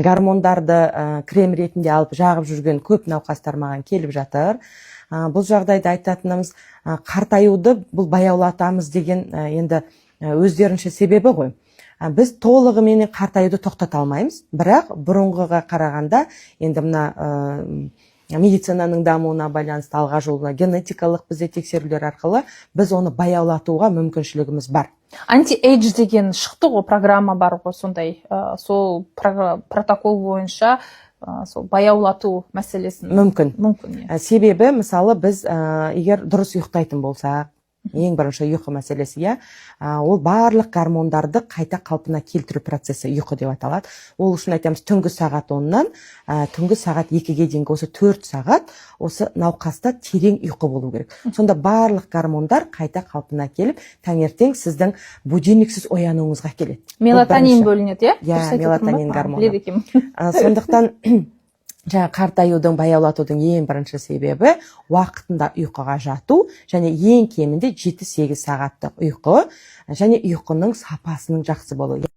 гормондарды крем ретінде алып жағып жүрген көп науқастар маған келіп жатыр. Бұл жағдайда айтатынымыз, қартаюды бұл баяулатамыз деген енді өздерінше себебі ғой. Біз толығымен қартаюды тоқтата алмаймыз, бірақ бұрынғыға қарағанда енді мына медицинаның дамуына байланысты алға жолына генетикалық бізде тексерулер арқылы біз оны баяулатуға мүмкіншілігіміз бар. Анти-эйдж деген шықты ғой, программа бар ғой, сондай. Сол протокол бойынша сол баяулату мәселесін мүмкін. Себебі, мысалы, біз егер дұрыс ұйықтайтын болсақ, ең бірінші ұйқы мәселесі, ол барлық гормондарды қайта қалпына келтіру процесі ұйқы деп аталады. Ол үшін айтамыз, түнгі сағат 10-нан түнгі сағат 2-ге дейінгі осы 4 сағат осы науқаста терең ұйқы болу керек. Сонда барлық гормондар қайта қалпына келіп, таңертең сіздің будильниксіз оянуыңызға келеді. Мелатонин бөлінеді, мелатонин гормоны. Сондықтан қартаюдың, баяулатудың ең бірінші себебі уақытында ұйқыға жату, және ең кемінде 7-8 сағаттық ұйқы, және ұйқының сапасының жақсы болуы.